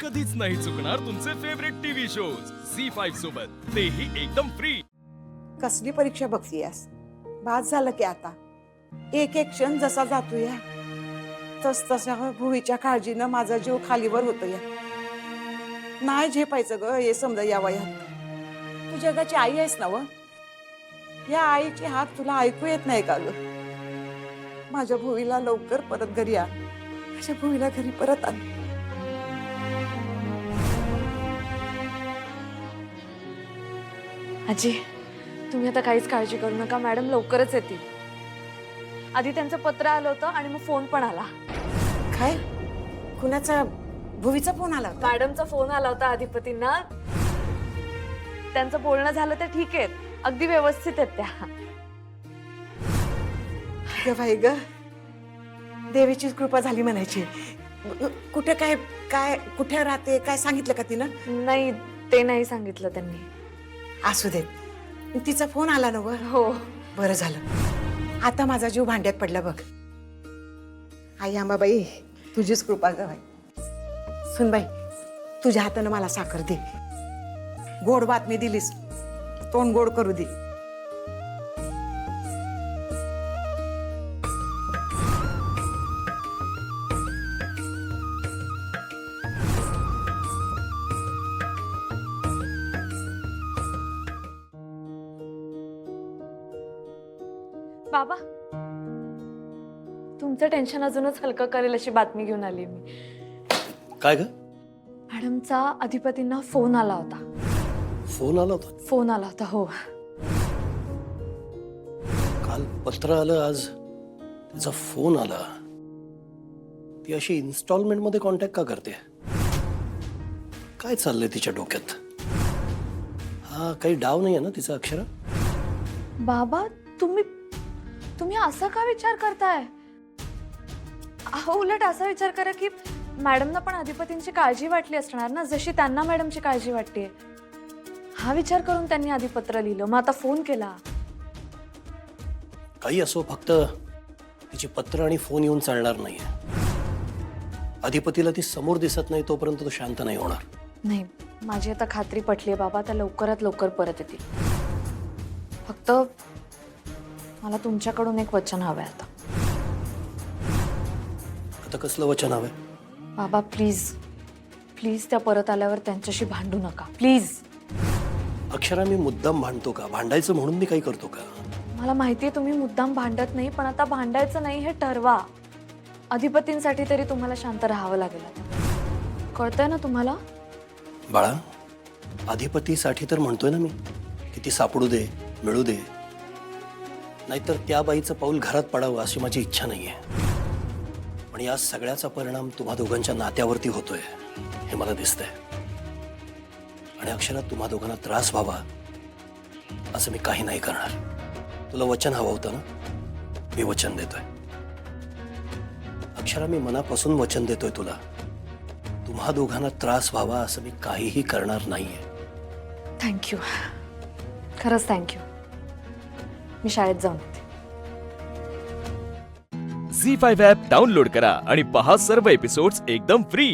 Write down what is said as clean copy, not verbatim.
कधीच नाही चुकणार तुमचे फेवरेट टीव्ही शोज झी5 सोबत, तेही एकदम फ्री। कसली परीक्षा बघतीयस? बाद झालं की आता एक एक क्षण जसा जातोय तस तसा भुवीच्या काळजीनं माझा जीव खालीवर होतोय। नाही झेपायचं ग हे समजा या वयात। तू जगाची आई आहेस ना व? या आईची हाक तुला ऐकू येत नाही का ग? माझ्या भुवीला लवकर परत घरी आण, माझ्या भुवीला घरी परत आण। आजी, तुम्ही आता काहीच काळजी करू नका, मॅडम लवकरच येतील। आधी त्यांचं पत्र आलं होतं आणि मग फोन पण आला। काय? कुणाचा? भुवीचा फोन आला होता? मॅडमचा फोन आला होता अधिपतींना। त्यांचं बोलणं झालं तर ठीक आहेत, अगदी व्यवस्थित आहेत त्या। ग बाई ग, देवीची कृपा झाली म्हणायची। कुठे काय काय कुठे राहते काय सांगितलं का तिनं? नाही, ते नाही सांगितलं त्यांनी। असू देत, तिचा फोन आला ना व? हो, बरं झालं, आता माझा जीव भांड्यात पडला बघ। आई आंबाबाई, तुझीच कृपा ग बाई। सुनबाई, तुझ्या हातानं मला साखर दे। गोड बातमी दिलीस, तोंड गोड करू दे। बाबा, तुमचं टेन्शन अजूनच हलकं करेल अशी बातमी घेऊन आली मी। काय ग? मॅडमचा अधिपतींना फोन आला होता। फोन आला होता? फोन आला होता, हो। काल पत्र आलं, आज तिचा फोन आला। ती अशी इन्स्टॉलमेंट मध्ये कॉन्टॅक्ट का करते? काय चाललंय तिच्या डोक्यात? हा काही डाव नाही आहे ना तिचा अक्षरा? बाबा, तुम्ही असा का विचार करताय? अहो, उलट असा विचार करा की मॅडमना पण अधिपतींची काळजी वाटली असणार ना, जशी त्यांना मॅडमची काळजी वाटते। हा विचार करून त्यांनी आधी पत्र लिहिलं, मग आता फोन केला। काही असो, फक्त तिची पत्र आणि फोन येऊन चालणार नाहीये। अधिपतीला ती समोर दिसत नाही तोपर्यंत तो शांत नाही होणार। नाही, माझी आता खात्री पटली आहे बाबा, त्या लवकरात लवकर परत येतील। फक्त मला तुमच्याकडून एक वचन हवंय आता। आता कसलं वचन हवंय? बाबा, प्लीज प्लीज त्या परत आल्यावर त्यांच्याशी भांडू नका, प्लीज। अक्षरा, मी मुद्दाम भांडतो का? भांडायचं म्हणून मी काही करतो का? मला माहितीये तुम्ही मुद्दाम भांडत नाही, पण आता भांडायचं नाही हे ठरवा। अधिपतींसाठी तरी तुम्हाला शांत राहावं लागेल आता। कळतंय ना तुम्हाला? बाळा, अधिपतीसाठी तर म्हणतोय ना मी की ती सापडू दे, मिळू दे, नाहीतर त्या बाईचं पाऊल घरात पडावं अशी माझी इच्छा नाहीये। पण या सगळ्याचा परिणाम तुम्हा दोघांच्या नात्यावरती होतोय हे मला दिसतंय। आणि अक्षरा, तुम्हा दोघांना त्रास व्हावा असं मी काही नाही करणार। तुला वचन हवं होतं ना, मी वचन देतोय। अक्षरा, मी मनापासून वचन देतोय तुला, तुम्हा दोघांना त्रास व्हावा असं मी काहीही करणार नाहीये। थँक्यू, खरंच थँक्यू। मी शाळेत जाऊन येते। झी5 ॲप डाउनलोड करा आणि पहा सर्व एपिसोड्स एकदम फ्री।